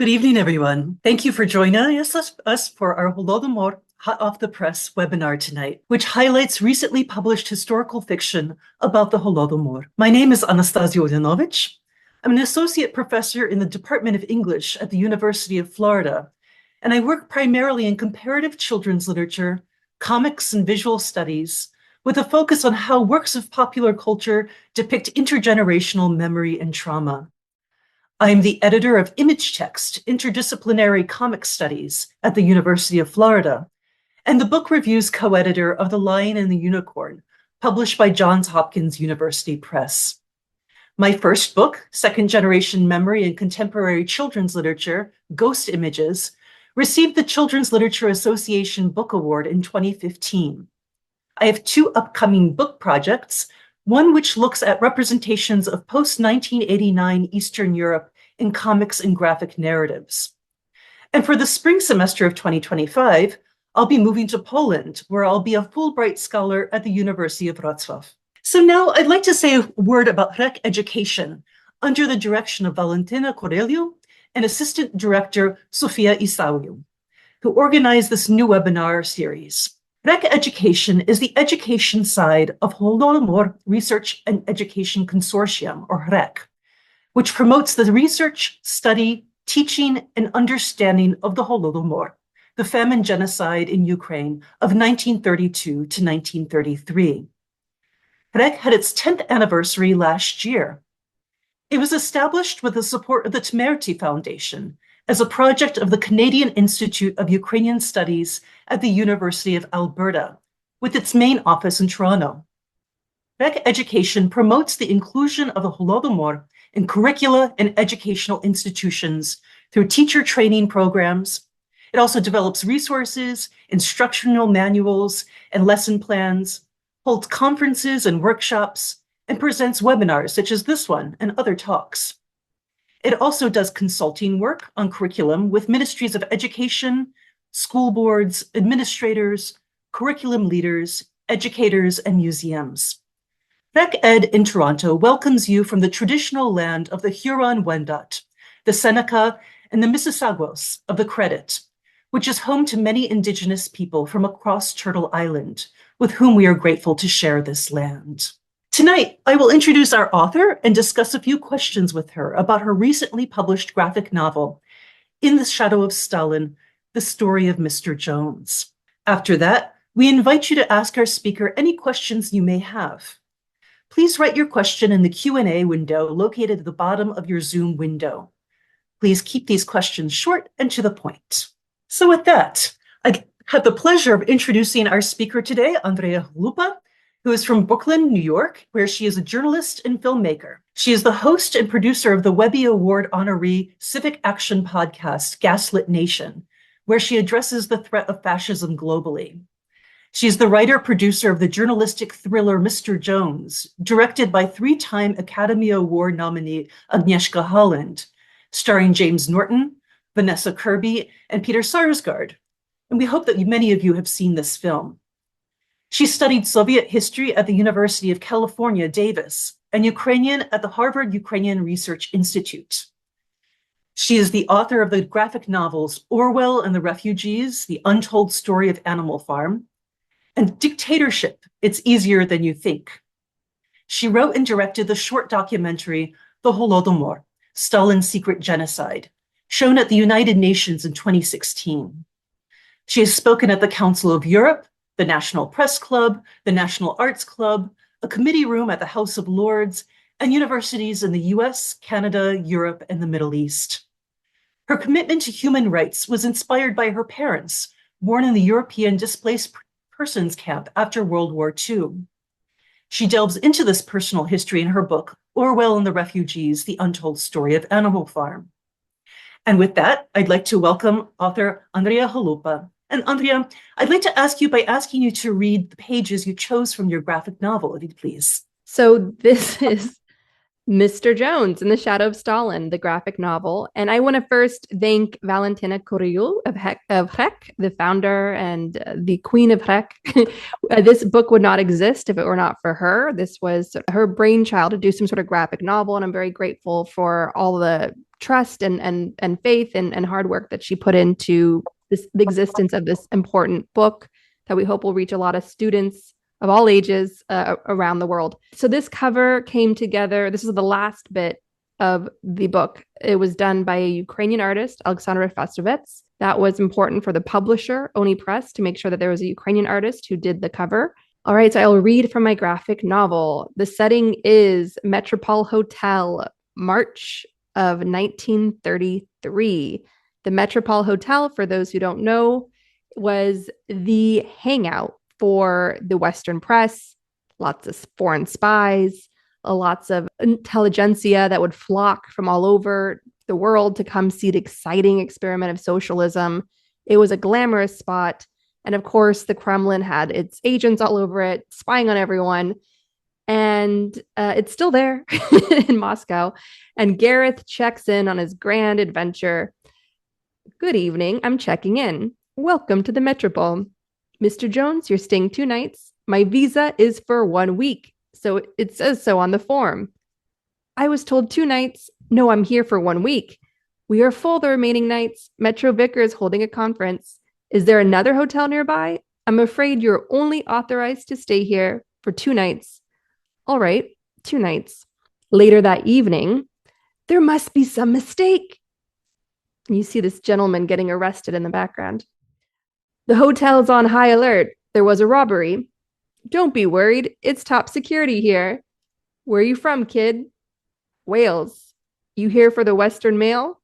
Good evening, everyone. Thank you for joining us for our Holodomor Hot Off the Press webinar tonight, which highlights recently published historical fiction about the Holodomor. My name is Anastasia Ujanovic. I'm an associate professor in the Department of English at the University of Florida, and I work primarily in comparative children's literature, comics, and visual studies, with a focus on how works of popular culture depict intergenerational memory and trauma. I'm the editor of Image Text, Interdisciplinary Comic Studies at the University of Florida, and the book reviews co-editor of The Lion and the Unicorn, published by Johns Hopkins University Press. My first book, Second Generation Memory in Contemporary Children's Literature, Ghost Images, received the Children's Literature Association Book Award in 2015. I have two upcoming book projects, one which looks at representations of post-1989 Eastern Europe in comics and graphic narratives. And for the spring semester of 2025, I'll be moving to Poland, where I'll be a Fulbright scholar at the University of Wrocław. So now I'd like to say a word about REC education under the direction of Valentina Coreliu and Assistant Director Sofia Isauriu, who organized this new webinar series. REC Education is the education side of HOLODOMOR Research and Education Consortium, or REC, which promotes the research, study, teaching, and understanding of the Holodomor, the famine genocide in Ukraine of 1932 to 1933. REC had its 10th anniversary last year. It was established with the support of the Tmerty Foundation as a project of the Canadian Institute of Ukrainian Studies at the University of Alberta, with its main office in Toronto. REC Education promotes the inclusion of the Holodomor in curricula and educational institutions through teacher training programs. It also develops resources, instructional manuals, and lesson plans, holds conferences and workshops, and presents webinars such as this one and other talks. It also does consulting work on curriculum with ministries of education, school boards, administrators, curriculum leaders, educators, and museums. REC Ed in Toronto welcomes you from the traditional land of the Huron-Wendat, the Seneca, and the Mississaugas of the Credit, which is home to many Indigenous people from across Turtle Island, with whom we are grateful to share this land. Tonight, I will introduce our author and discuss a few questions with her about her recently published graphic novel, In the Shadow of Stalin, The Story of Mr. Jones. After that, we invite you to ask our speaker any questions you may have. Please write your question in the Q&A window located at the bottom of your Zoom window. Please keep these questions short and to the point. So with that, I have the pleasure of introducing our speaker today, Andrea Chalupa, who is from Brooklyn, New York, where she is a journalist and filmmaker. She is the host and producer of the Webby Award honoree civic action podcast, Gaslit Nation, where she addresses the threat of fascism globally. She is the writer-producer of the journalistic thriller Mr. Jones, directed by three-time Academy Award nominee Agnieszka Holland, starring James Norton, Vanessa Kirby, and Peter Sarsgaard. And we hope that many of you have seen this film. She studied Soviet history at the University of California, Davis, and Ukrainian at the Harvard Ukrainian Research Institute. She is the author of the graphic novels Orwell and the Refugees, The Untold Story of Animal Farm, and Dictatorship, It's Easier Than You Think. She wrote and directed the short documentary, The Holodomor, Stalin's Secret Genocide, shown at the United Nations in 2016. She has spoken at the Council of Europe, the National Press Club, the National Arts Club, a committee room at the House of Lords, and universities in the US, Canada, Europe, and the Middle East. Her commitment to human rights was inspired by her parents, born in the European displaced persons camp after World War II. She delves into this personal history in her book, Orwell and the Refugees, The Untold Story of Animal Farm. And with that, I'd like to welcome author Andrea Chalupa. And Andrea, I'd like to ask you by asking you to read the pages you chose from your graphic novel, if you please. So this is Mr. Jones in the Shadow of Stalin, the graphic novel. And I want to first thank Valentina Coriul of Hrek, the founder and the queen of Hrek. This book would not exist if it were not for her. This was her brainchild to do some sort of graphic novel. And I'm very grateful for all the trust and faith and hard work that she put into the existence of this important book that we hope will reach a lot of students of all ages around the world. So this cover came together. This is the last bit of the book. It was done by a Ukrainian artist, Alexandra Fastovets. That was important for the publisher, Oni Press, to make sure that there was a Ukrainian artist who did the cover. All right, so I'll read from my graphic novel. The setting is Metropole Hotel, March of 1933. The Metropole Hotel, for those who don't know, was the hangout for the Western press, lots of foreign spies, lots of intelligentsia that would flock from all over the world to come see the exciting experiment of socialism. It was a glamorous spot. And of course, the Kremlin had its agents all over it, spying on everyone. And it's still there in Moscow. And Gareth checks in on his grand adventure. Good evening. I'm checking in. Welcome to the Metropole. Mr. Jones, you're staying 2 nights. My visa is for 1 week. So it says so on the form. I was told 2 nights. No, I'm here for 1 week. We are full the remaining nights. Metro Vicar is holding a conference. Is there another hotel nearby? I'm afraid you're only authorized to stay here for 2 nights. All right, 2 nights. Later that evening, there must be some mistake. You see this gentleman getting arrested in the background. The hotel's on high alert. There was a robbery. Don't be worried. It's top security here. Where are you from, kid? Wales. You here for the Western Mail?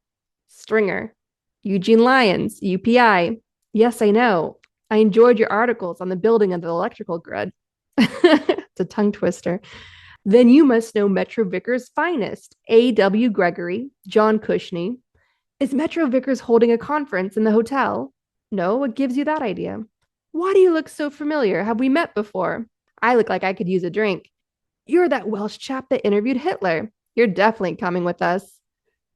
Stringer. Eugene Lyons, UPI. Yes, I know. I enjoyed your articles on the building of the electrical grid. It's a tongue twister. Then you must know Metro Vickers' finest, A.W. Gregory, John Cushney. Is Metro Vickers holding a conference in the hotel? No, what gives you that idea? Why do you look so familiar? Have we met before? I look like I could use a drink. You're that Welsh chap that interviewed Hitler. You're definitely coming with us.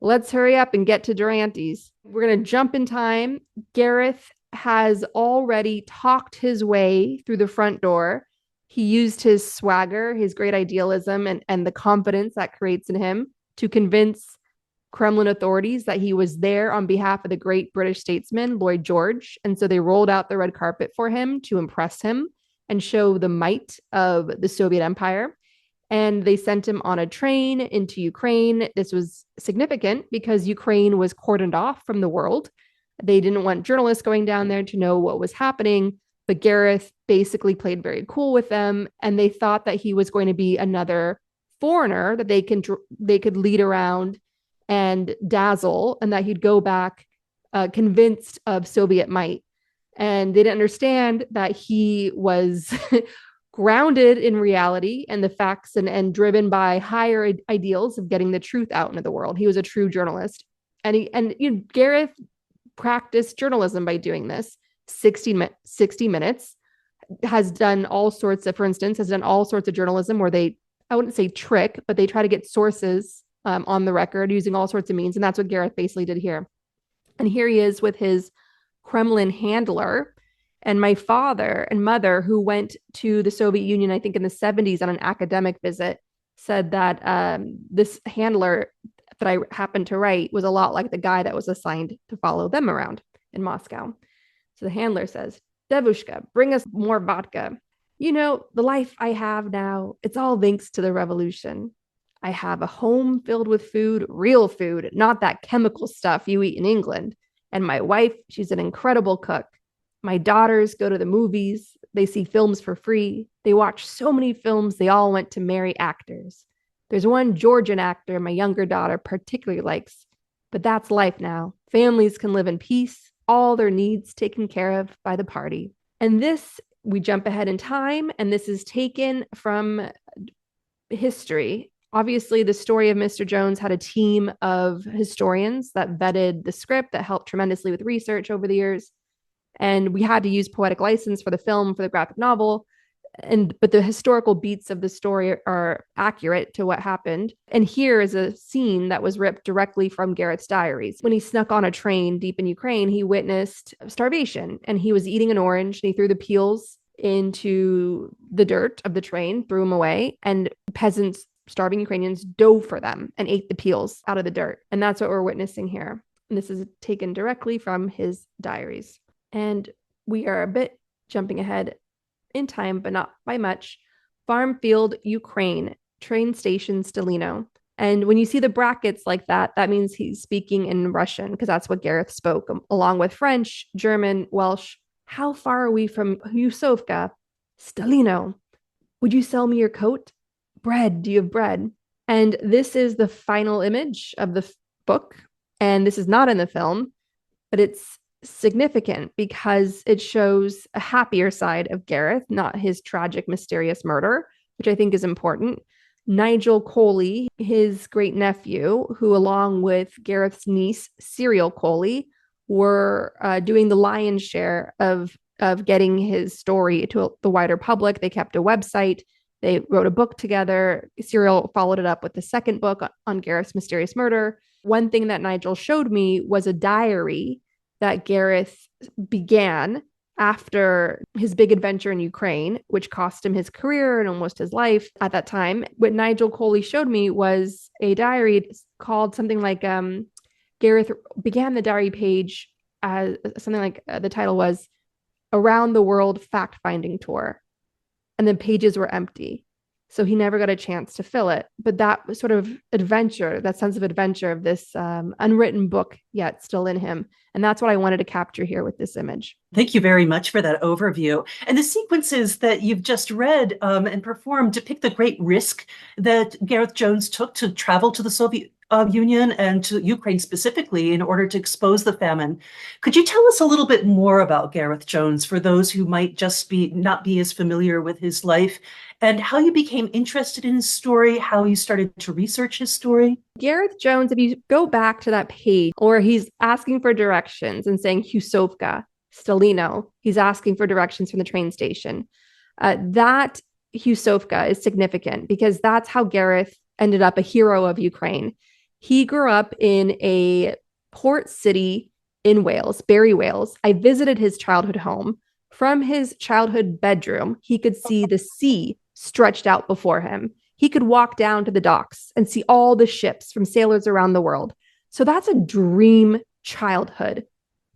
Let's hurry up and get to Durante's. We're going to jump in time. Gareth has already talked his way through the front door. He used his swagger, his great idealism, and the confidence that creates in him to convince Kremlin authorities that he was there on behalf of the great British statesman, Lloyd George. And so they rolled out the red carpet for him to impress him and show the might of the Soviet Empire. And they sent him on a train into Ukraine. This was significant because Ukraine was cordoned off from the world. They didn't want journalists going down there to know what was happening. But Gareth basically played very cool with them. And they thought that he was going to be another foreigner that they could lead around and dazzle, and that he'd go back convinced of Soviet might. And they didn't understand that he was grounded in reality and the facts and driven by higher ideals of getting the truth out into the world. He was a true journalist. And Gareth practiced journalism by doing this. 60 Minutes has done all sorts of, for instance, has done all sorts of journalism where they, I wouldn't say trick, but they try to get sources on the record using all sorts of means. And that's what Gareth basically did here. And here he is with his Kremlin handler. And my father and mother, who went to the Soviet Union, I think in the 70s on an academic visit, said that this handler that I happened to write was a lot like the guy that was assigned to follow them around in Moscow. So the handler says, Devushka, bring us more vodka. You know, the life I have now, it's all thanks to the revolution. I have a home filled with food, real food, not that chemical stuff you eat in England. And my wife, she's an incredible cook. My daughters go to the movies. They see films for free. They watch so many films, they all went to marry actors. There's one Georgian actor my younger daughter particularly likes. But that's life now. Families can live in peace, all their needs taken care of by the party. And this, we jump ahead in time, and this is taken from history. Obviously, the story of Mr. Jones had a team of historians that vetted the script, that helped tremendously with research over the years. And we had to use poetic license for the film, for the graphic novel. but the historical beats of the story are accurate to what happened. And here is a scene that was ripped directly from Gareth's diaries. When he snuck on a train deep in Ukraine, he witnessed starvation, and he was eating an orange, and he threw the peels into the dirt of the train, threw them away, and peasants, starving Ukrainians, dove for them and ate the peels out of the dirt. And that's what we're witnessing here. And this is taken directly from his diaries. And we are a bit jumping ahead in time, but not by much. Farm Field, Ukraine, train station Stalino. And when you see the brackets like that, that means he's speaking in Russian, because that's what Gareth spoke, along with French, German, Welsh. How far are we from Yusovka? Stalino. Would you sell me your coat? Bread. Do you have bread? And this is the final image of the book. And this is not in the film, but it's significant because it shows a happier side of Gareth, not his tragic, mysterious murder, which I think is important. Nigel Coley, his great nephew, who along with Gareth's niece, Cyril Coley, were doing the lion's share of getting his story to the wider public. They kept a website. They wrote a book together. Cyril followed it up with the second book on Gareth's mysterious murder. One thing that Nigel showed me was a diary that Gareth began after his big adventure in Ukraine, which cost him his career and almost his life at that time. What Nigel Coley showed me was a diary called something like Gareth began the diary page as something like the title was Around the World Fact-Finding Tour. And the pages were empty. So he never got a chance to fill it. But that sort of adventure, that sense of adventure of this unwritten book yet still in him. And that's what I wanted to capture here with this image. Thank you very much for that overview. And the sequences that you've just read and performed depict the great risk that Gareth Jones took to travel to the Soviet Union and to Ukraine specifically in order to expose the famine. Could you tell us a little bit more about Gareth Jones for those who might just not be as familiar with his life, and how you became interested in his story, how you started to research his story? Gareth Jones, if you go back to that page where he's asking for directions and saying Husovka, Stalino, he's asking for directions from the train station. That Husovka is significant because that's how Gareth ended up a hero of Ukraine. He grew up in a port city in Wales, Barry, Wales. I visited his childhood home. From his childhood bedroom, he could see the sea stretched out before him. He could walk down to the docks and see all the ships from sailors around the world. So that's a dream childhood,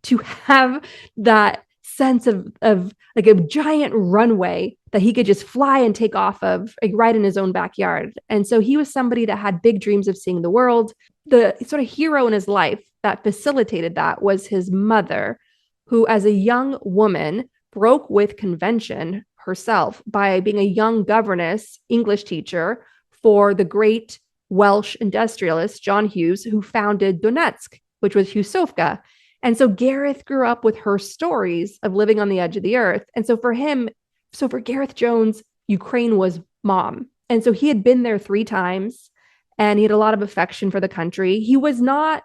to have that sense of like a giant runway that he could just fly and take off of, like, right in his own backyard. And so he was somebody that had big dreams of seeing the world. The sort of hero in his life that facilitated that was his mother, who as a young woman broke with convention herself by being a young governess, English teacher for the great Welsh industrialist John Hughes, who founded Donetsk, which was Husovka. And so Gareth grew up with her stories of living on the edge of the earth. And so for Gareth Jones, Ukraine was mom. And so he had been there 3 times and he had a lot of affection for the country. He was not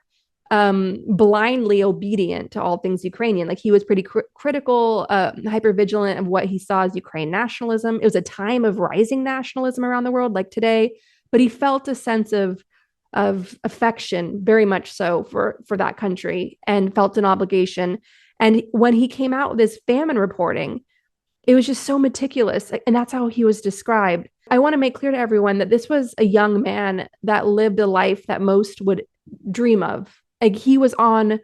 blindly obedient to all things Ukrainian. Like, he was pretty critical, hyper vigilant of what he saw as Ukraine nationalism. It was a time of rising nationalism around the world, like today, but he felt a sense of affection, very much so, for that country, and felt an obligation. And when he came out with his famine reporting, it was just so meticulous. And that's how he was described. I want to make clear to everyone that this was a young man that lived a life that most would dream of. Like, he was in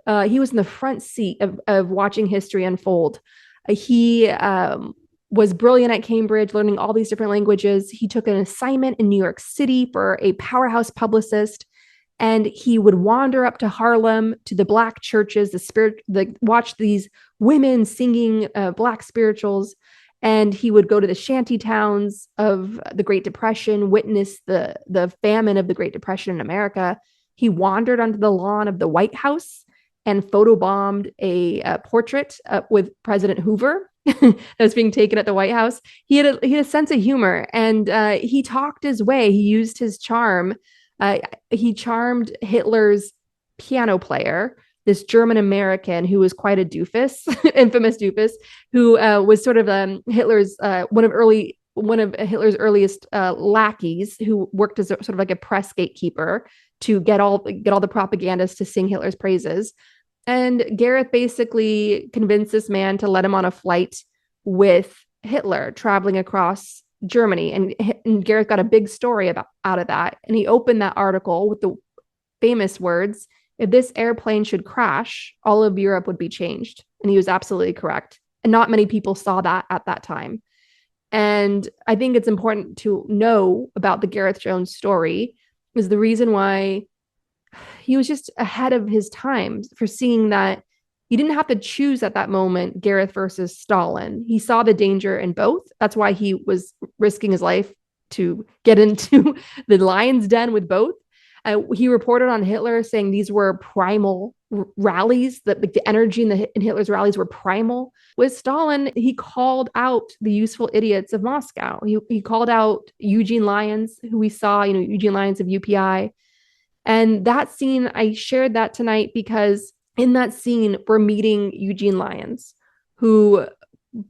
the front seat of watching history unfold. He was brilliant at Cambridge, learning all these different languages. He took an assignment in New York City for a powerhouse publicist, and he would wander up to Harlem, to the Black churches, watch these women singing Black spirituals, and he would go to the shanty towns of the Great Depression, witness the famine of the Great Depression in America. He wandered onto the lawn of the White House and photobombed a portrait with President Hoover that was being taken at the White House. He had a sense of humor, and he talked his way. He used his charm. He charmed Hitler's piano player this German American who was quite a doofus, infamous doofus, who was sort of Hitler's one of Hitler's earliest lackeys, who worked as sort of like a press gatekeeper to get all the propagandists to sing Hitler's praises. And Gareth basically convinced this man to let him on a flight with Hitler traveling across Germany. And Gareth got a big story out of that. And he opened that article with the famous words, "If this airplane should crash, all of Europe would be changed." And he was absolutely correct. And not many people saw that at that time. And I think it's important to know about the Gareth Jones story is the reason why he was just ahead of his time for seeing that he didn't have to choose at that moment Gareth versus Stalin. He saw the danger in both. That's why he was risking his life to get into the lion's den with both. He reported on Hitler saying these were primal rallies, that the energy in Hitler's rallies were primal. With Stalin, he called out the useful idiots of Moscow. He called out Eugene Lyons, who we saw, Eugene Lyons of UPI. And that scene, I shared that tonight because in that scene, we're meeting Eugene Lyons, who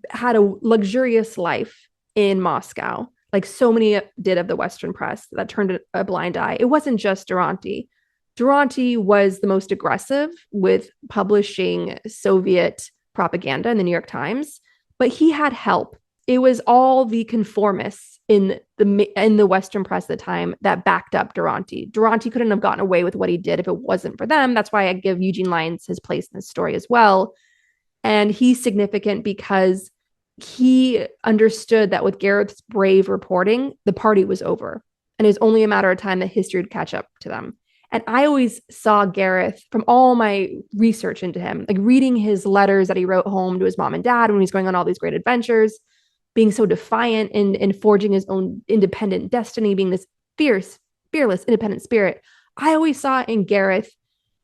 had a luxurious life in Moscow, like so many did of the Western press that turned a blind eye. It wasn't just Duranty. Duranty was the most aggressive with publishing Soviet propaganda in the New York Times, but he had help. It was all the conformists in the Western press at the time that backed up Duranty. Duranty couldn't have gotten away with what he did if it wasn't for them. That's why I give Eugene Lyons his place in the story as well. And he's significant because he understood that with Gareth's brave reporting, the party was over. And it was only a matter of time that history would catch up to them. And I always saw Gareth from all my research into him, like reading his letters that he wrote home to his mom and dad when he was going on all these great adventures, being so defiant and forging his own independent destiny, being this fierce, fearless, independent spirit. I always saw in Gareth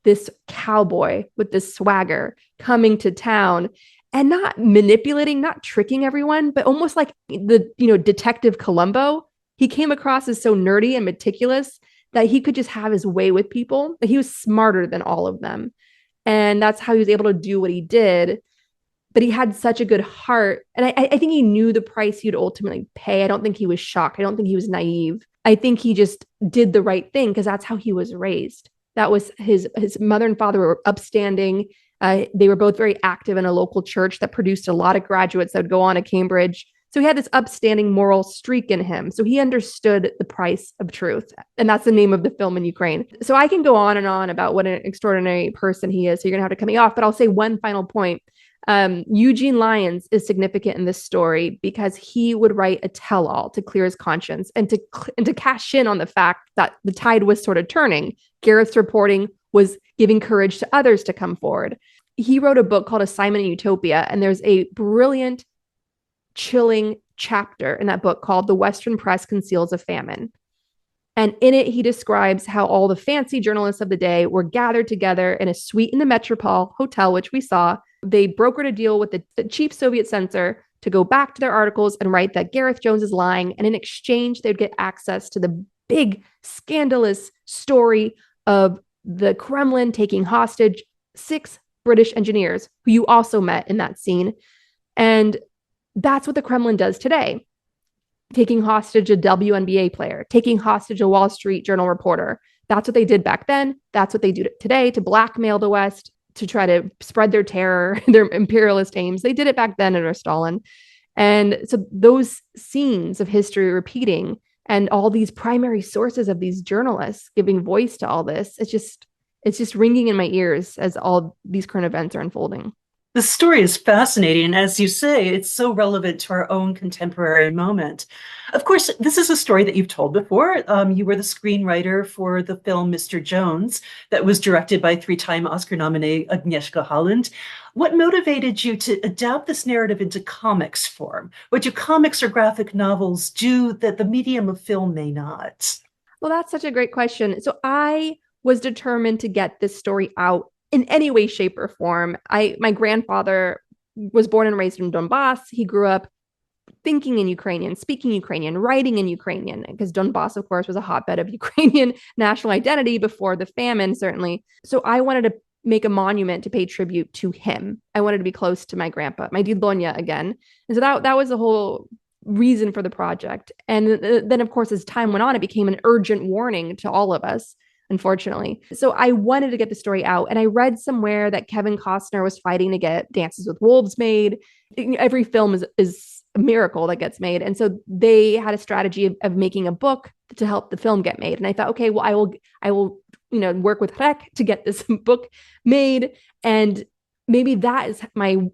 this cowboy with this swagger coming to town and not manipulating, not tricking everyone, but almost like the, Detective Columbo. He came across as so nerdy and meticulous that he could just have his way with people. But he was smarter than all of them. And that's how he was able to do what he did. But he had such a good heart. And I think he knew the price he'd ultimately pay. I don't think he was shocked. I don't think he was naive. I think he just did the right thing because that's how he was raised. That was his mother and father were upstanding. They were both very active in a local church that produced a lot of graduates that would go on to Cambridge. So he had this upstanding moral streak in him. So he understood the price of truth. And that's the name of the film in Ukraine. So I can go on and on about what an extraordinary person he is. So you're going to have to cut me off. But I'll say one final point. Eugene Lyons is significant in this story because he would write a tell-all to clear his conscience and to cash in on the fact that the tide was sort of turning. Gareth's reporting was giving courage to others to come forward. He wrote a book called Assignment in Utopia, and there's a brilliant, chilling chapter in that book called The Western Press Conceals a Famine. And in it, he describes how all the fancy journalists of the day were gathered together in a suite in the Metropole Hotel, which we saw. They brokered a deal with the chief Soviet censor to go back to their articles and write that Gareth Jones is lying. And in exchange, they'd get access to the big, scandalous story of the Kremlin taking hostage 6 British engineers, who you also met in that scene. And that's what the Kremlin does today. Taking hostage a WNBA player, taking hostage a Wall Street Journal reporter. That's what they did back then. That's what they do today to blackmail the West, to try to spread their terror, their imperialist aims. They did it back then under Stalin. And so those scenes of history repeating and all these primary sources of these journalists giving voice to all this, it's just ringing in my ears as all these current events are unfolding. The story is fascinating. And as you say, it's so relevant to our own contemporary moment. Of course, this is a story that you've told before. You were the screenwriter for the film Mr. Jones that was directed by 3-time Oscar nominee Agnieszka Holland. What motivated you to adapt this narrative into comics form? What do comics or graphic novels do that the medium of film may not? Well, that's such a great question. So I was determined to get this story out in any way, shape, or form. My grandfather was born and raised in Donbass. He grew up thinking in Ukrainian, speaking Ukrainian, writing in Ukrainian, because Donbass, of course, was a hotbed of Ukrainian national identity before the famine, certainly. So I wanted to make a monument to pay tribute to him. I wanted to be close to my grandpa, my Doña again. And so that was the whole reason for the project. And then, of course, as time went on, it became an urgent warning to all of us, unfortunately. So I wanted to get the story out. And I read somewhere that Kevin Costner was fighting to get Dances with Wolves made. Every film is a miracle that gets made. And so they had a strategy of making a book to help the film get made. And I thought, okay, well, I will work with Rec to get this book made. And maybe that is my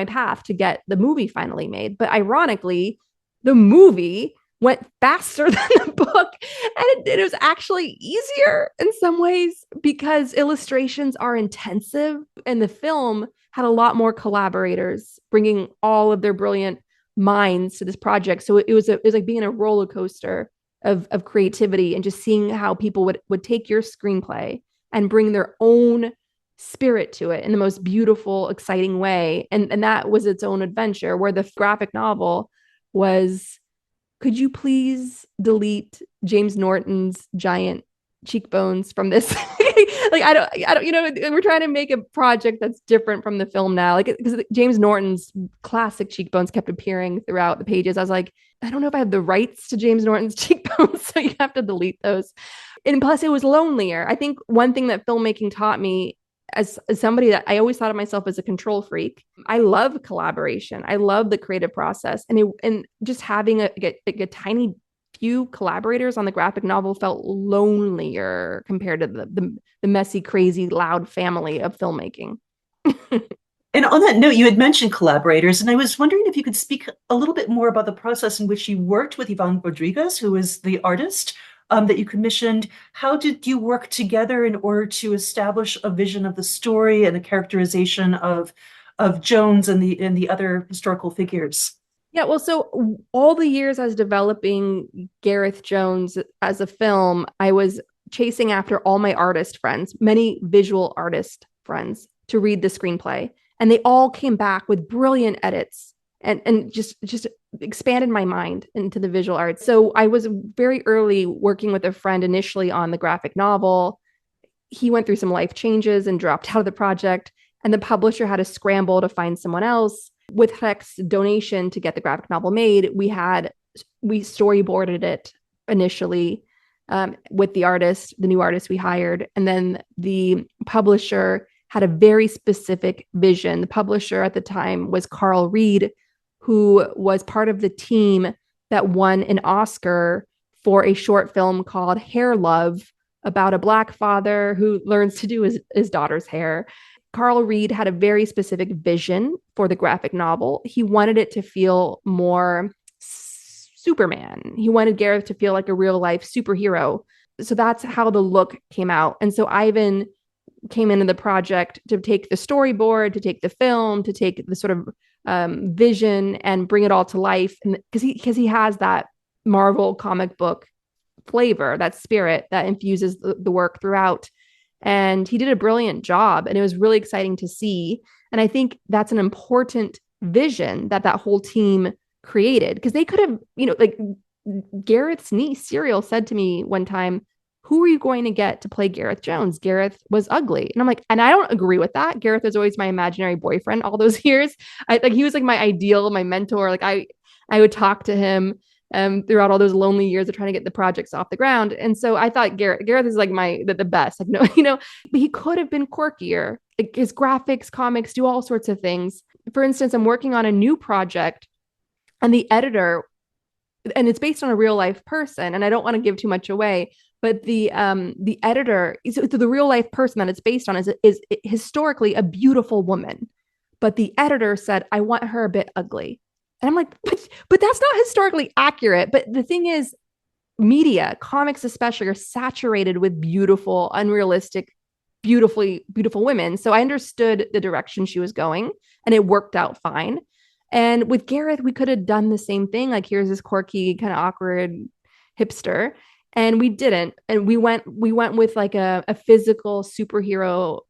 path to get the movie finally made. But ironically, the movie went faster than the book. And it was actually easier in some ways because illustrations are intensive. And the film had a lot more collaborators bringing all of their brilliant minds to this project. So it was like being a roller coaster of creativity and just seeing how people would take your screenplay and bring their own spirit to it in the most beautiful, exciting way. And that was its own adventure, where the graphic novel was, could you please delete James Norton's giant cheekbones from this? Like, I don't, we're trying to make a project that's different from the film now. Like, because James Norton's classic cheekbones kept appearing throughout the pages. I was like, I don't know if I have the rights to James Norton's cheekbones, so you have to delete those. And plus, it was lonelier. I think one thing that filmmaking taught me, as somebody that I always thought of myself as a control freak, I love collaboration. I love the creative process, and just having a tiny few collaborators on the graphic novel felt lonelier compared to the messy, crazy, loud family of filmmaking. And on that note, you had mentioned collaborators, and I was wondering if you could speak a little bit more about the process in which you worked with Ivan Rodriguez, who is the artist that you commissioned. How did you work together in order to establish a vision of the story and a characterization of Jones and the other historical figures? Yeah, well, so all the years I was developing Gareth Jones as a film, I was chasing after all my artist friends, many visual artist friends, to read the screenplay. And they all came back with brilliant edits and just expanded my mind into the visual arts. So I was very early working with a friend initially on the graphic novel. He went through some life changes and dropped out of the project. And the publisher had to scramble to find someone else. With Rec's donation to get the graphic novel made, we storyboarded it initially with the new artist we hired. And then the publisher had a very specific vision. The publisher at the time was Carl Reed, who was part of the team that won an Oscar for a short film called Hair Love, about a Black father who learns to do his daughter's hair. Carl Reed had a very specific vision for the graphic novel. He wanted it to feel more Superman. He wanted Gareth to feel like a real life superhero. So that's how the look came out. And so Ivan came into the project to take the storyboard, to take the film, to take the sort of vision and bring it all to life. And because he has that Marvel comic book flavor, that spirit that infuses the work throughout. And he did a brilliant job, and it was really exciting to see. And I think that's an important vision that whole team created, because they could have, like Gareth's niece, Serial, said to me one time, who are you going to get to play Gareth Jones? Gareth was ugly. And I'm like, and I don't agree with that. Gareth was always my imaginary boyfriend all those years. He was like my ideal, my mentor. Like I would talk to him throughout all those lonely years of trying to get the projects off the ground. And so I thought Gareth is like the best. Like, no, but he could have been quirkier. Like his graphics, comics, do all sorts of things. For instance, I'm working on a new project, and the editor, and it's based on a real life person, and I don't want to give too much away, but the editor, the real life person that it's based on is historically a beautiful woman, but the editor said, I want her a bit ugly. And I'm like, but that's not historically accurate. But the thing is, media, comics especially, are saturated with beautiful, unrealistic, beautiful women. So I understood the direction she was going, and it worked out fine. And with Gareth, we could have done the same thing. Like, here's this quirky, kind of awkward hipster. And we didn't. And we went with like a physical superhero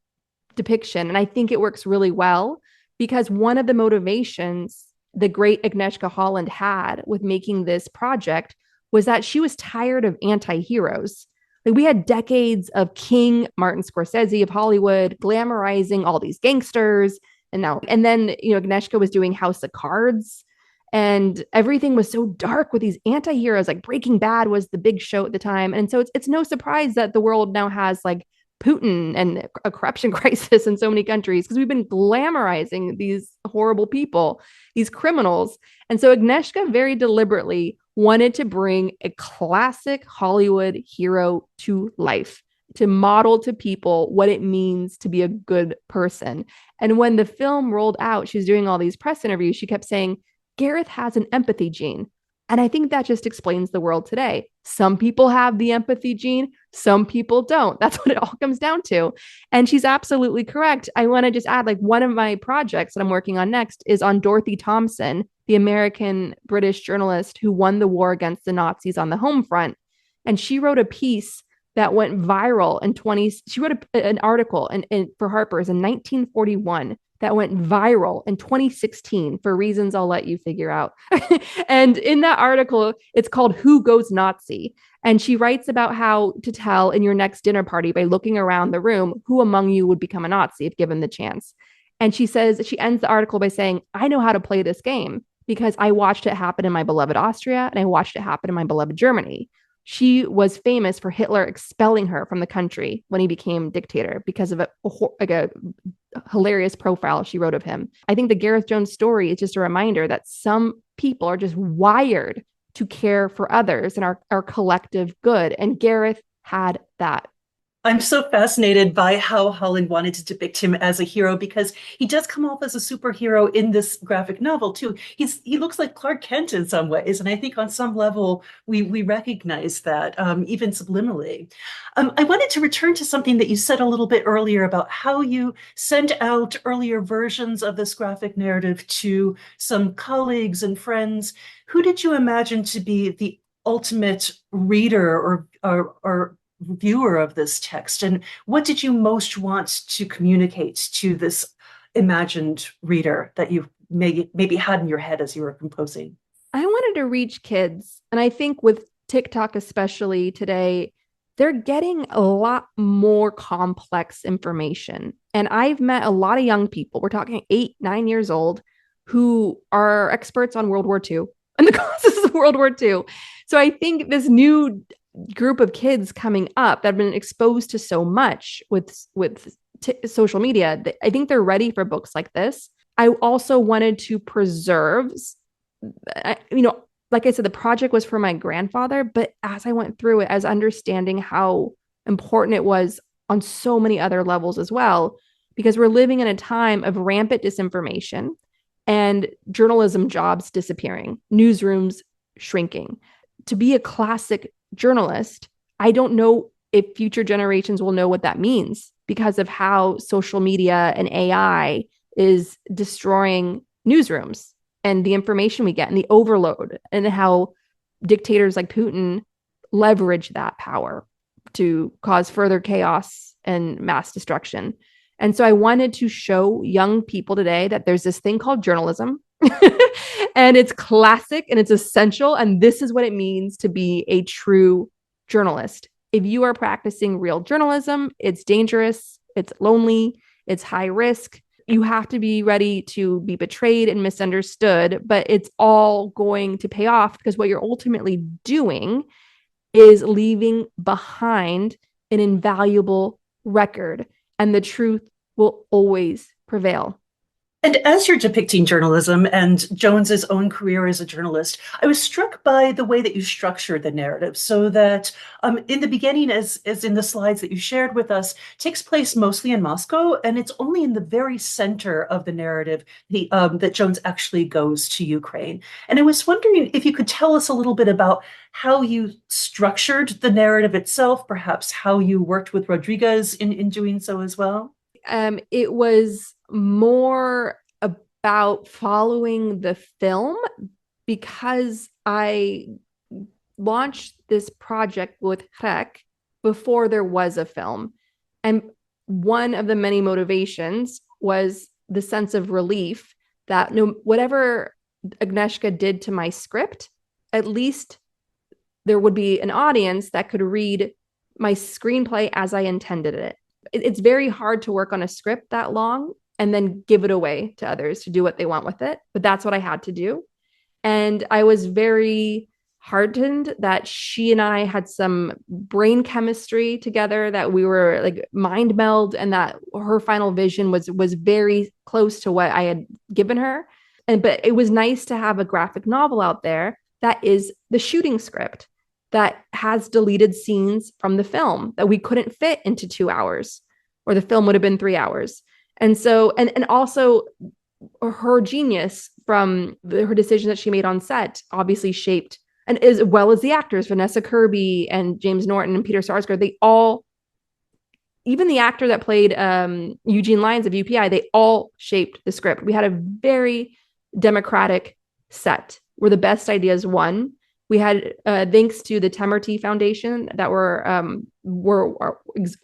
depiction. And I think it works really well, because one of the motivations the great Agnieszka Holland had with making this project was that she was tired of anti-heroes. Like we had decades of King Martin Scorsese of Hollywood glamorizing all these gangsters. And then, Agnieszka was doing House of Cards, and everything was so dark with these anti-heroes. Like Breaking Bad was the big show at the time. And so it's no surprise that the world now has like Putin and a corruption crisis in so many countries because we've been glamorizing these horrible people, these criminals. And so Agnieszka very deliberately wanted to bring a classic Hollywood hero to life, to model to people what it means to be a good person. And when the film rolled out, she was doing all these press interviews. She kept saying, Gareth has an empathy gene. And I think that just explains the world today. Some people have the empathy gene, some people don't. That's what it all comes down to. And she's absolutely correct. I want to just add like one of my projects that I'm working on next is on Dorothy Thompson, the American British journalist who won the war against the Nazis on the home front. And she wrote a piece that went viral in 20. She wrote an article for Harper's in 1941 that went viral in 2016 for reasons I'll let you figure out. And in that article, it's called Who Goes Nazi? And she writes about how to tell in your next dinner party by looking around the room who among you would become a Nazi if given the chance. And she ends the article by saying, I know how to play this game because I watched it happen in my beloved Austria and I watched it happen in my beloved Germany. She was famous for Hitler expelling her from the country when he became dictator because of a hilarious profile she wrote of him. I think the Gareth Jones story is just a reminder that some people are just wired to care for others and our collective good. And Gareth had that. I'm so fascinated by how Holland wanted to depict him as a hero because he does come off as a superhero in this graphic novel too. He looks like Clark Kent in some ways, and I think on some level we recognize that even subliminally. I wanted to return to something that you said a little bit earlier about how you sent out earlier versions of this graphic narrative to some colleagues and friends. Who did you imagine to be the ultimate reader or viewer of this text, and what did you most want to communicate to this imagined reader that you maybe had in your head as you were composing? I wanted to reach kids, and I think with TikTok especially today, they're getting a lot more complex information. And I've met a lot of young people, we're talking 8, 9 years old, who are experts on World War II and the causes of World War II. So I think this new group of kids coming up that have been exposed to so much with social media, I think they're ready for books like this. I also wanted to preserve, like I said, the project was for my grandfather, but as I went through it, as understanding how important it was on so many other levels as well, because we're living in a time of rampant disinformation and journalism jobs disappearing, newsrooms shrinking. To be a classic journalist, I don't know if future generations will know what that means because of how social media and AI is destroying newsrooms and the information we get and the overload, and how dictators like Putin leverage that power to cause further chaos and mass destruction. And so I wanted to show young people today that there's this thing called journalism and it's classic and it's essential. And this is what it means to be a true journalist. If you are practicing real journalism, it's dangerous, it's lonely, it's high risk. You have to be ready to be betrayed and misunderstood, but it's all going to pay off because what you're ultimately doing is leaving behind an invaluable record, and the truth will always prevail. And as you're depicting journalism and Jones's own career as a journalist, I was struck by the way that you structured the narrative so that in the beginning, as in the slides that you shared with us, takes place mostly in Moscow, and it's only in the very center of the narrative that Jones actually goes to Ukraine. And I was wondering if you could tell us a little bit about how you structured the narrative itself, perhaps how you worked with Rodriguez in doing so as well. It was more about following the film because I launched this project with Hrek before there was a film. And one of the many motivations was the sense of relief that whatever Agnieszka did to my script, at least there would be an audience that could read my screenplay as I intended it. It's very hard to work on a script that long and then give it away to others to do what they want with it. But that's what I had to do. And I was very heartened that she and I had some brain chemistry together, that we were like mind meld, and that her final vision was very close to what I had given her. And but it was nice to have a graphic novel out there that is the shooting script, that has deleted scenes from the film that we couldn't fit into 2 hours, or the film would have been 3 hours. And so, and also her genius from her decision that she made on set obviously shaped, and as well as the actors, Vanessa Kirby and James Norton and Peter Sarsgaard, they all, even the actor that played Eugene Lyons of UPI, they all shaped the script. We had a very democratic set where the best ideas won. We had, thanks to the Temerty Foundation, that were our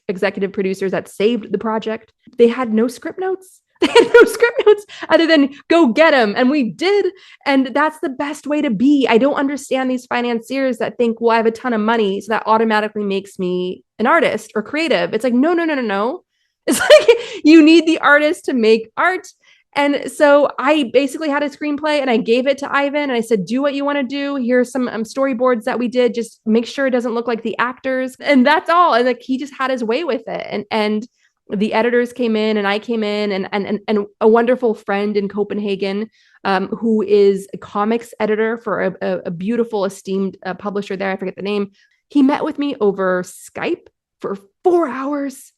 executive producers that saved the project. They had no script notes. They had no script notes other than go get them. And we did. And that's the best way to be. I don't understand these financiers that think, well, I have a ton of money, so that automatically makes me an artist or creative. It's like, no, no, no, no, no. It's like you need the artist to make art. And so I basically had a screenplay and I gave it to Ivan and I said, do what you want to do. Here's some storyboards that we did. Just make sure it doesn't look like the actors. And that's all. And like he just had his way with it. And the editors came in and I came in, and a wonderful friend in Copenhagen, who is a comics editor for a beautiful, esteemed publisher there. I forget the name. He met with me over Skype for 4 hours,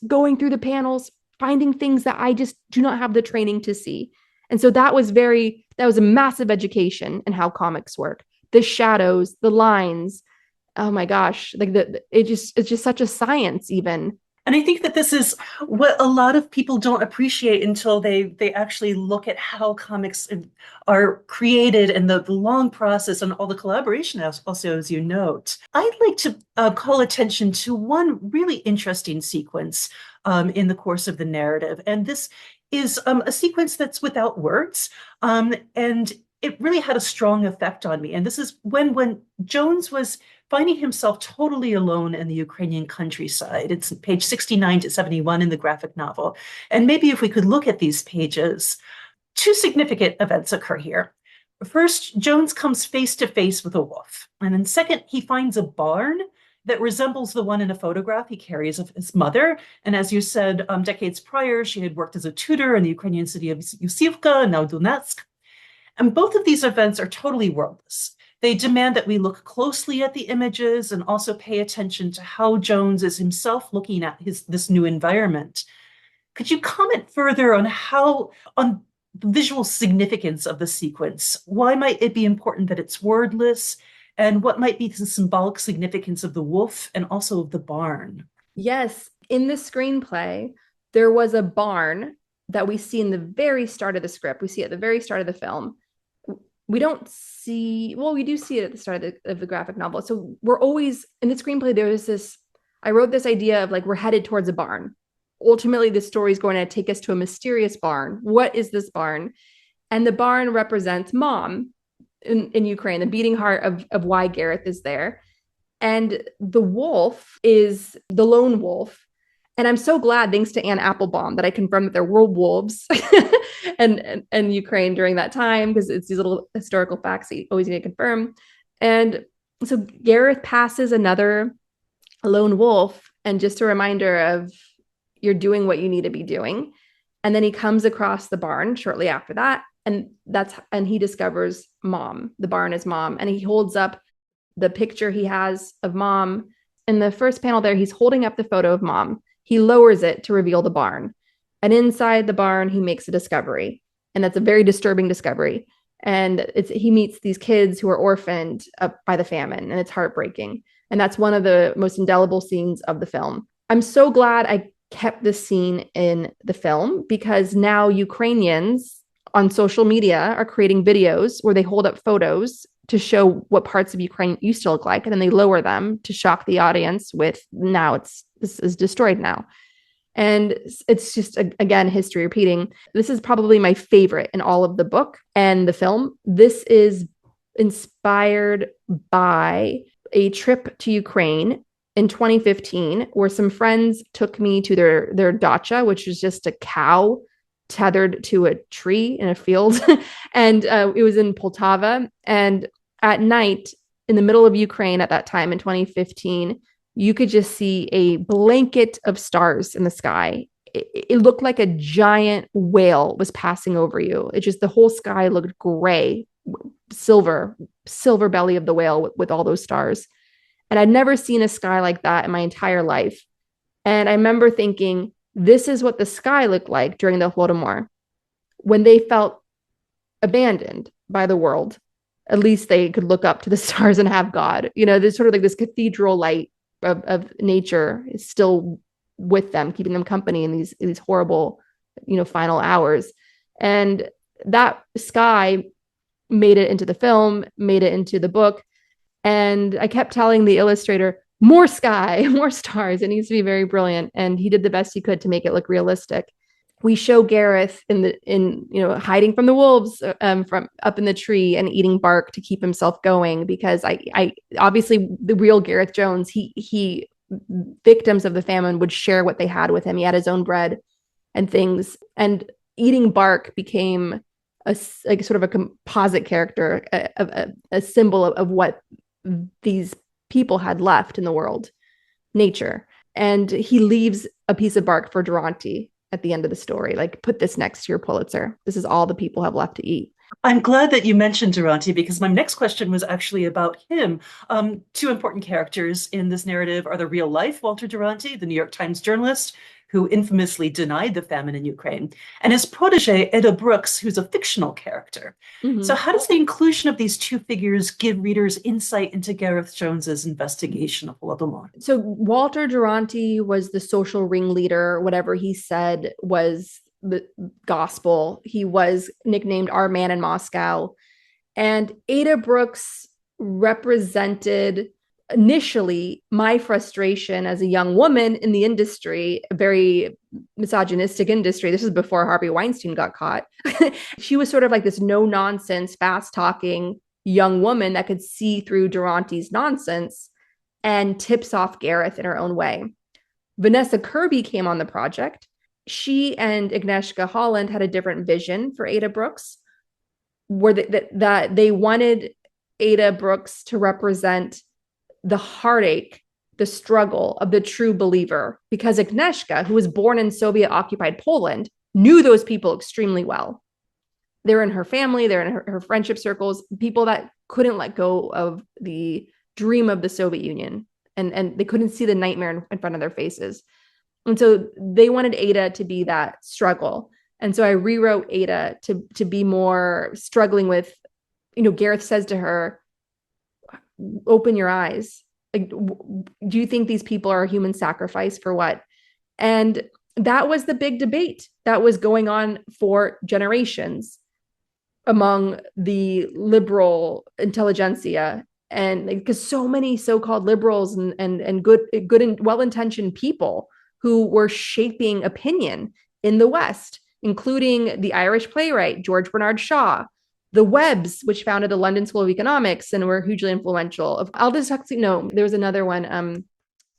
going through the panels, finding things that I just do not have the training to see. And so that was a massive education in how comics work. The shadows, the lines. Oh my gosh. Like it's just such a science even. And I think that this is what a lot of people don't appreciate until they actually look at how comics are created, and the long process and all the collaboration also, as you note. I'd like to call attention to one really interesting sequence in the course of the narrative. And this is a sequence that's without words, and it really had a strong effect on me. And this is when Jones was finding himself totally alone in the Ukrainian countryside. It's page 69 to 71 in the graphic novel. And maybe if we could look at these pages, two significant events occur here. First, Jones comes face to face with a wolf. And then second, he finds a barn that resembles the one in a photograph he carries of his mother. And as you said, decades prior, she had worked as a tutor in the Ukrainian city of Yusivka, now Donetsk. And both of these events are totally worldless. They demand that we look closely at the images and also pay attention to how Jones is himself looking at this new environment. Could you comment further on on the visual significance of the sequence? Why might it be important that it's wordless? And what might be the symbolic significance of the wolf and also of the barn? Yes, in the screenplay, there was a barn that we see in the very start of the script. We see it at the very start of the film. We don't see, well, we do see it at the start of the graphic novel. So we're always, in the screenplay, there was this, I wrote this idea of like, we're headed towards a barn. Ultimately, the story is going to take us to a mysterious barn. What is this barn? And the barn represents mom in Ukraine, the beating heart of why Gareth is there. And the wolf is the lone wolf. And I'm so glad, thanks to Anne Applebaum, that I confirmed that there were wolves and Ukraine during that time, because it's these little historical facts that you always need to confirm. And so Gareth passes another lone wolf, and just a reminder of you're doing what you need to be doing. And then he comes across the barn shortly after that, and he discovers mom. The barn is mom, and he holds up the picture he has of mom. In the first panel there, he's holding up the photo of mom. He lowers it to reveal the barn. And inside the barn, he makes a discovery. And that's a very disturbing discovery. And he meets these kids who are orphaned by the famine, and it's heartbreaking. And that's one of the most indelible scenes of the film. I'm so glad I kept this scene in the film, because now Ukrainians on social media are creating videos where they hold up photos to show what parts of Ukraine used to look like, and then they lower them to shock the audience with, now this is destroyed now. And it's just, again, history repeating. This is probably my favorite in all of the book and the film. This is inspired by a trip to Ukraine in 2015 where some friends took me to their dacha, which was just a cow tethered to a tree in a field. And it was in Poltava. And at night, in the middle of Ukraine at that time in 2015, you could just see a blanket of stars in the sky. It looked like a giant whale was passing over you. It just, the whole sky looked gray, silver belly of the whale with all those stars. And I'd never seen a sky like that in my entire life. And I remember thinking, this is what the sky looked like during the Holodomor when they felt abandoned by the world. At least they could look up to the stars and have God. There's sort of like this cathedral light of nature is still with them, keeping them company in these horrible, final hours. And that sky made it into the film, made it into the book. And I kept telling the illustrator, more sky, more stars. It needs to be very brilliant. And he did the best he could to make it look realistic. We show Gareth in hiding from the wolves from up in the tree and eating bark to keep himself going, because I obviously the real Gareth Jones, he victims of the famine would share what they had with him. He had his own bread and things, and eating bark became a sort of a composite character, a symbol of what these people had left in the world, nature. And he leaves a piece of bark for Durante at the end of the story. Like, put this next to your Pulitzer. This is all the people have left to eat. I'm glad that you mentioned Durante, because my next question was actually about him. Two important characters in this narrative are the real life Walter Durante, the New York Times journalist who infamously denied the famine in Ukraine, and his protege, Ada Brooks, who's a fictional character. Mm-hmm. So how does the inclusion of these two figures give readers insight into Gareth Jones's investigation of Holodomor? So Walter Durante was the social ringleader. Whatever he said was the gospel. He was nicknamed our man in Moscow. And Ada Brooks represented initially my frustration as a young woman in the industry, a very misogynistic industry. This is before Harvey Weinstein got caught. She was sort of like this no nonsense, fast talking young woman that could see through Durante's nonsense and tips off Gareth in her own way. Vanessa Kirby came on the project. She and Agnieszka Holland had a different vision for Ada Brooks, where that they wanted Ada Brooks to represent the heartache, the struggle of the true believer, because Agnieszka, who was born in Soviet-occupied Poland, knew those people extremely well. They're in her family, they're in her friendship circles, people that couldn't let go of the dream of the Soviet Union, and they couldn't see the nightmare in front of their faces. And so they wanted Ada to be that struggle. And so I rewrote Ada to be more struggling with, Gareth says to her, open your eyes. Like, do you think these people are a human sacrifice for what? And that was the big debate that was going on for generations among the liberal intelligentsia. And because so many so-called liberals and good and well-intentioned people who were shaping opinion in the West, including the Irish playwright George Bernard Shaw, the Webbs, which founded the London School of Economics and were hugely influential. There was another one. It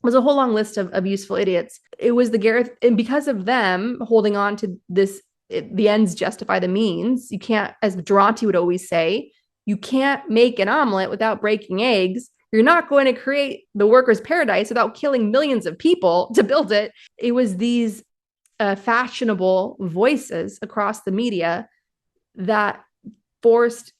was a whole long list of useful idiots. It was the Gareth, and because of them holding on to this, the ends justify the means. You can't, as Durante would always say, you can't make an omelet without breaking eggs. You're not going to create the workers' paradise without killing millions of people to build it. It was these fashionable voices across the media that forced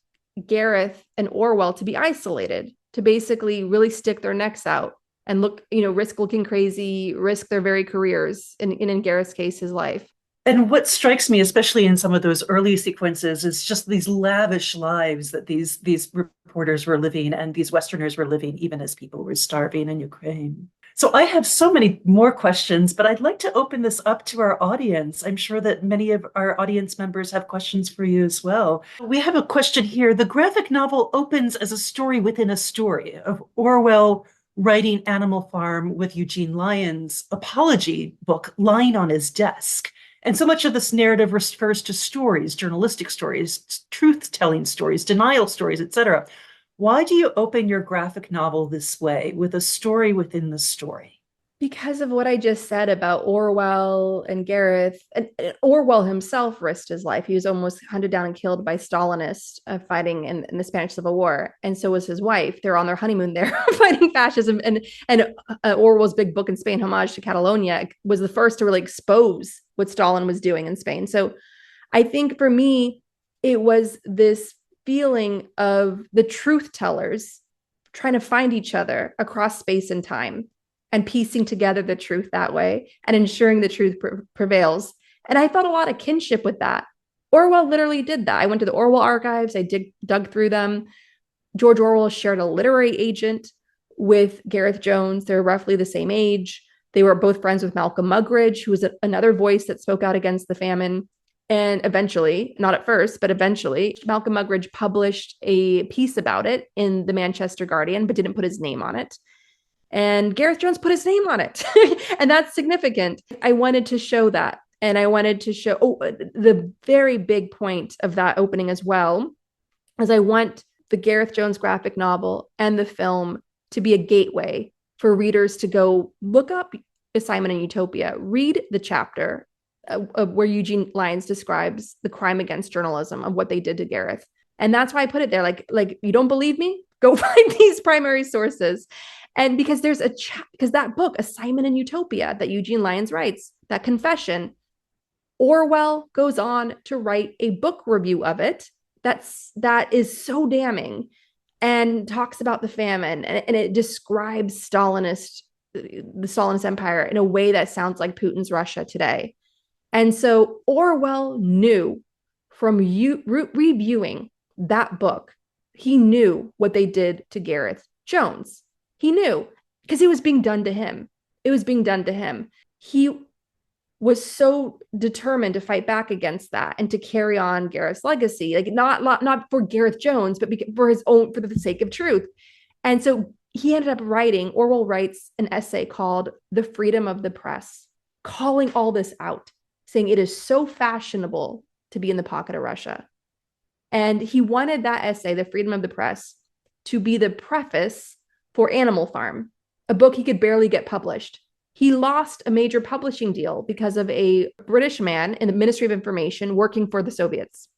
Gareth and Orwell to be isolated, to basically really stick their necks out and risk looking crazy, risk their very careers, in Gareth's case, his life. And what strikes me, especially in some of those early sequences, is just these lavish lives that these reporters were living and these Westerners were living, even as people were starving in Ukraine. So I have so many more questions, but I'd like to open this up to our audience. I'm sure that many of our audience members have questions for you as well. We have a question here. The graphic novel opens as a story within a story of Orwell writing Animal Farm with Eugene Lyon's apology book lying on his desk. And so much of this narrative refers to stories, journalistic stories, truth-telling stories, denial stories, etc. Why do you open your graphic novel this way, with a story within the story? Because of what I just said about Orwell and Gareth, and Orwell himself risked his life. He was almost hunted down and killed by Stalinists fighting in the Spanish Civil War, and so was his wife. They're on their honeymoon there, fighting fascism. And Orwell's big book in Spain, Homage to Catalonia, was the first to really expose what Stalin was doing in Spain. So I think for me, it was this feeling of the truth tellers trying to find each other across space and time and piecing together the truth that way and ensuring the truth prevails. And I felt a lot of kinship with that. Orwell literally did that. I went to the Orwell archives, dug through them. George Orwell shared a literary agent with Gareth Jones. They're roughly the same age. They were both friends with Malcolm Muggeridge, who was another voice that spoke out against the famine. And eventually, not at first, but eventually, Malcolm Muggeridge published a piece about it in the Manchester Guardian, but didn't put his name on it. And Gareth Jones put his name on it. And that's significant. I wanted to show that. And I wanted to show, the very big point of that opening as well, is I want the Gareth Jones graphic novel and the film to be a gateway for readers to go look up Assignment in Utopia, read the chapter where Eugene Lyons describes the crime against journalism of what they did to Gareth. And that's why I put it there. Like you don't believe me? Go find these primary sources. And because there's because that book, Assignment in Utopia, that Eugene Lyons writes, that confession, Orwell goes on to write a book review of it that is so damning and talks about the famine, and it describes the Stalinist empire in a way that sounds like Putin's Russia today. And so Orwell knew from reviewing that book, he knew what they did to Gareth Jones. He knew, because it was being done to him. It was being done to him. He was so determined to fight back against that and to carry on Gareth's legacy, like not for Gareth Jones, but for the sake of truth. And so he ended up Orwell writes an essay called The Freedom of the Press, calling all this out, saying it is so fashionable to be in the pocket of Russia. And he wanted that essay, The Freedom of the Press, to be the preface for Animal Farm, a book he could barely get published. He lost a major publishing deal because of a British man in the Ministry of Information working for the Soviets.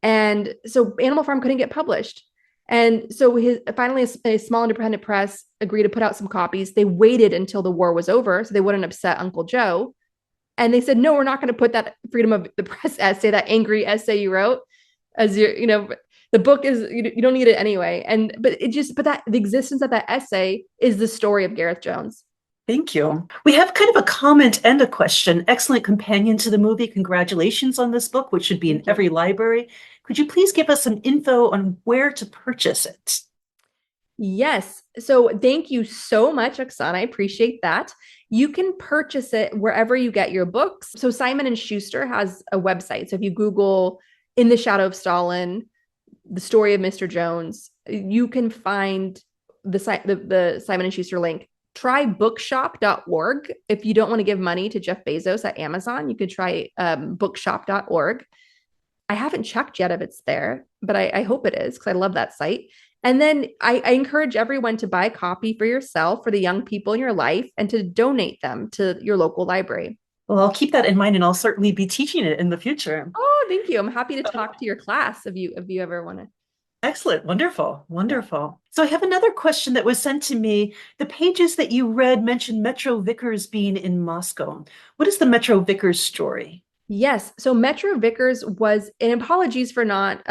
And so Animal Farm couldn't get published. And so finally, a small independent press agreed to put out some copies. They waited until the war was over so they wouldn't upset Uncle Joe. And they said, no, we're not going to put that Freedom of the Press essay, that angry essay you wrote, as the book is, you don't need it anyway. But the existence of that essay is the story of Gareth Jones. Thank you. We have kind of a comment and a question. Excellent companion to the movie. Congratulations on this book, which should be in every library. Could you please give us some info on where to purchase it? Yes. So thank you so much, Oksana. I appreciate that. You can purchase it wherever you get your books. So Simon & Schuster has a website. So if you Google In the Shadow of Stalin, the story of Mr. Jones, you can find the Simon & Schuster link. Try bookshop.org. If you don't want to give money to Jeff Bezos at Amazon, you could try bookshop.org. I haven't checked yet if it's there, but I hope it is, because I love that site. And then I encourage everyone to buy a copy for yourself, for the young people in your life, and to donate them to your local library. Well, I'll keep that in mind, and I'll certainly be teaching it in the future. Oh, thank you. I'm happy to talk to your class if you ever want to. Excellent. Wonderful. Wonderful. So I have another question that was sent to me. The pages that you read mentioned Metro Vickers being in Moscow. What is the Metro Vickers story? Yes. So Metro Vickers was, and apologies for not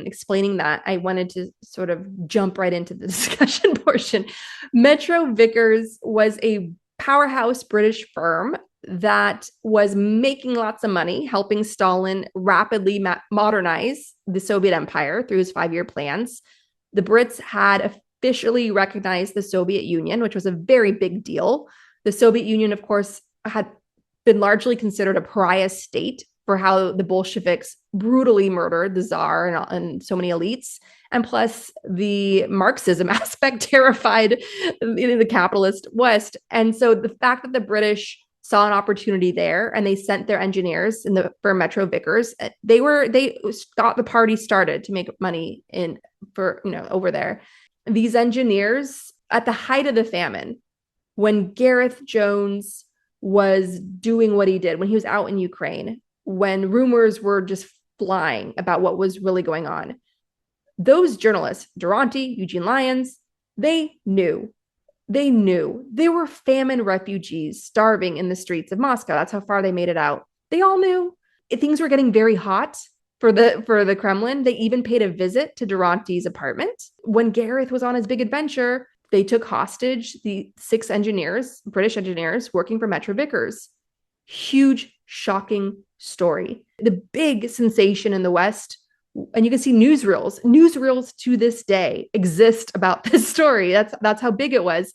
explaining that. I wanted to sort of jump right into the discussion portion. Metro Vickers was a powerhouse British firm that was making lots of money, helping Stalin rapidly modernize the Soviet Empire through his 5-year plans. The Brits had officially recognized the Soviet Union, which was a very big deal. The Soviet Union, of course, had been largely considered a pariah state for how the Bolsheviks brutally murdered the Tsar and so many elites. And plus, the Marxism aspect terrified the capitalist West. And so the fact that the British saw an opportunity there and they sent their engineers for Metro Vickers, they got the party started to make money in for, over there. These engineers, at the height of the famine, when Gareth Jones was doing what he did, when he was out in Ukraine, when rumors were just flying about what was really going on, those journalists, Durante, Eugene Lyons, they knew. They knew they were famine refugees starving in the streets of Moscow. That's how far they made it out. They all knew things were getting very hot for the Kremlin. They even paid a visit to Durante's apartment. When Gareth was on his big adventure, they took hostage the 6 engineers, British engineers working for Metro Vickers. Huge, shocking story. The big sensation in the West, and you can see newsreels to this day exist about this story. That's how big it was,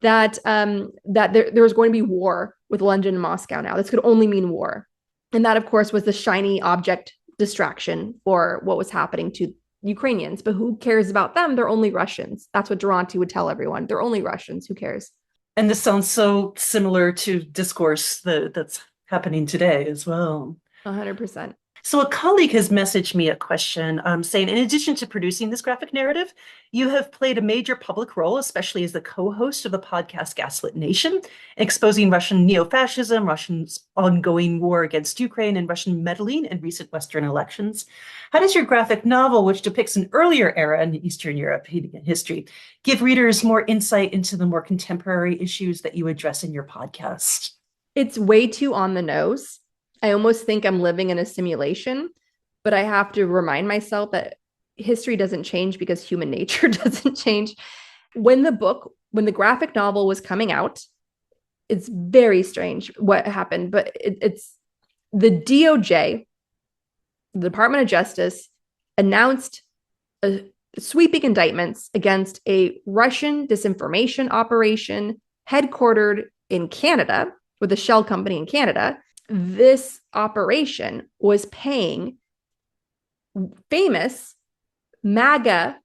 that there was going to be war with London and Moscow now. This could only mean war. And that, of course, was the shiny object distraction for what was happening to Ukrainians. But who cares about them? They're only Russians. That's what Durante would tell everyone. They're only Russians. Who cares? And this sounds so similar to discourse that's happening today as well. 100%. So a colleague has messaged me a question saying, in addition to producing this graphic narrative, you have played a major public role, especially as the co-host of the podcast Gaslit Nation, exposing Russian neo-fascism, Russia's ongoing war against Ukraine, and Russian meddling in recent Western elections. How does your graphic novel, which depicts an earlier era in Eastern European history, give readers more insight into the more contemporary issues that you address in your podcast? It's way too on the nose. I almost think I'm living in a simulation, but I have to remind myself that history doesn't change because human nature doesn't change. When the graphic novel was coming out, it's very strange what happened, but it's the DOJ, the Department of Justice, announced sweeping indictments against a Russian disinformation operation headquartered in Canada with a shell company in Canada. This operation was paying famous MAGA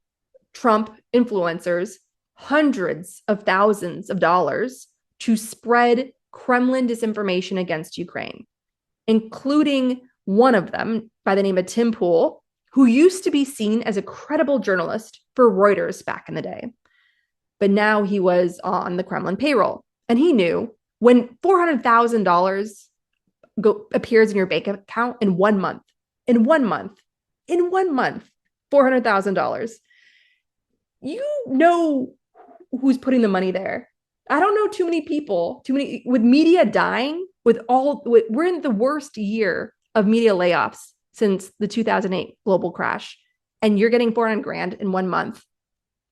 Trump influencers hundreds of thousands of dollars to spread Kremlin disinformation against Ukraine, including one of them by the name of Tim Pool, who used to be seen as a credible journalist for Reuters back in the day. But now he was on the Kremlin payroll. And he knew when $400,000 appears in your bank account in 1 month, $400,000. You know who's putting the money there. I don't know too many people, with media dying, we're in the worst year of media layoffs since the 2008 global crash. And you're getting 400 grand in 1 month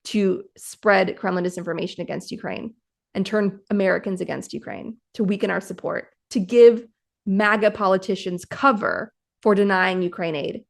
to spread Kremlin disinformation against Ukraine and turn Americans against Ukraine, to weaken our support, to give MAGA politicians cover for denying Ukraine aid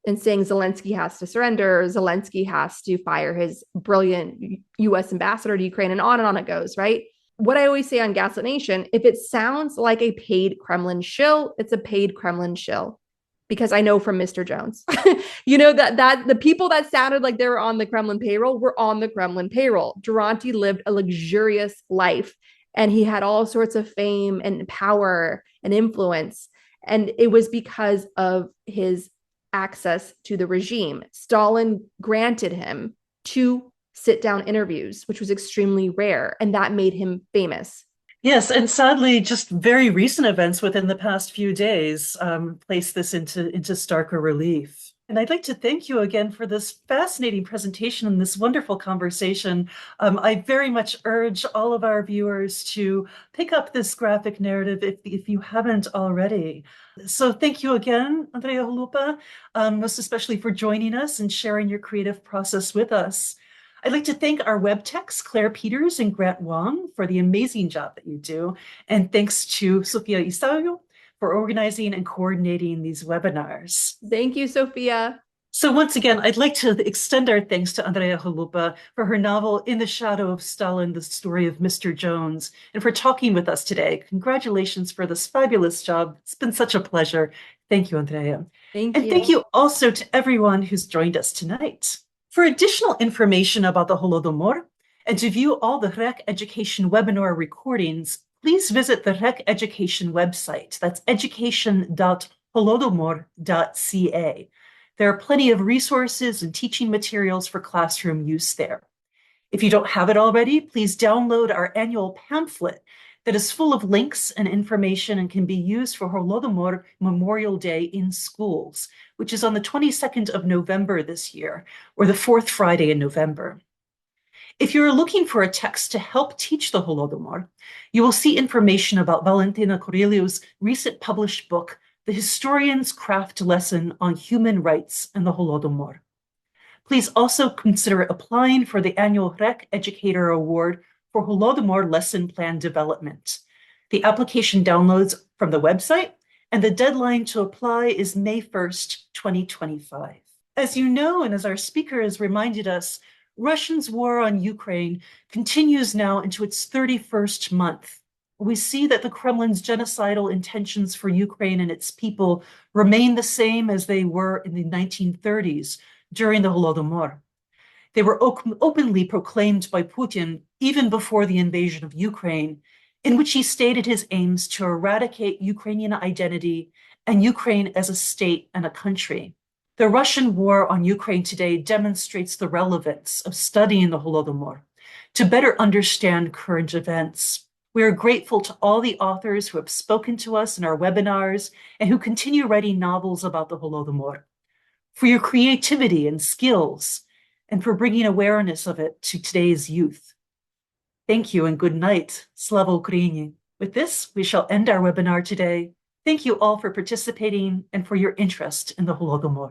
and saying Zelensky has to surrender, Zelensky has to fire his brilliant US ambassador to Ukraine, and on it goes, right? What I always say on Gaslit Nation, if it sounds like a paid Kremlin shill, it's a paid Kremlin shill. Because I know from Mr. Jones, that the people that sounded like they were on the Kremlin payroll were on the Kremlin payroll. Durante lived a luxurious life, and he had all sorts of fame and power and influence. And it was because of his access to the regime. Stalin granted him 2 sit-down interviews, which was extremely rare, and that made him famous. Yes, and sadly, just very recent events within the past few days place this into starker relief. And I'd like to thank you again for this fascinating presentation and this wonderful conversation. I very much urge all of our viewers to pick up this graphic narrative if you haven't already. So thank you again, Andrea Chalupa, most especially for joining us and sharing your creative process with us. I'd like to thank our web techs, Claire Peters and Grant Wong, for the amazing job that you do. And thanks to Sofia Isario for organizing and coordinating these webinars. Thank you, Sophia. So once again, I'd like to extend our thanks to Andrea Chalupa for her novel In the Shadow of Stalin, The Story of Mr. Jones, and for talking with us today. Congratulations for this fabulous job. It's been such a pleasure. Thank you, Andrea. Thank you. And thank you also to everyone who's joined us tonight. For additional information about the Holodomor and to view all the REC Education webinar recordings, please visit the REC Education website. That's education.holodomor.ca. There are plenty of resources and teaching materials for classroom use there. If you don't have it already, please download our annual pamphlet that is full of links and information and can be used for Holodomor Memorial Day in schools, which is on the 22nd of November this year, or the fourth Friday in November. If you're looking for a text to help teach the Holodomor, you will see information about Valentina Coreliu's recent published book, The Historian's Craft Lesson on Human Rights and the Holodomor. Please also consider applying for the annual REC Educator Award for Holodomor Lesson Plan Development. The application downloads from the website, and the deadline to apply is May 1st, 2025. As you know, and as our speaker has reminded us, Russia's war on Ukraine continues now into its 31st month. We see that the Kremlin's genocidal intentions for Ukraine and its people remain the same as they were in the 1930s during the Holodomor. They were openly proclaimed by Putin even before the invasion of Ukraine, in which he stated his aims to eradicate Ukrainian identity and Ukraine as a state and a country. The Russian war on Ukraine today demonstrates the relevance of studying the Holodomor to better understand current events. We are grateful to all the authors who have spoken to us in our webinars and who continue writing novels about the Holodomor, for your creativity and skills, and for bringing awareness of it to today's youth. Thank you and good night. Slava Ukraini. With this, we shall end our webinar today. Thank you all for participating and for your interest in the Holodomor.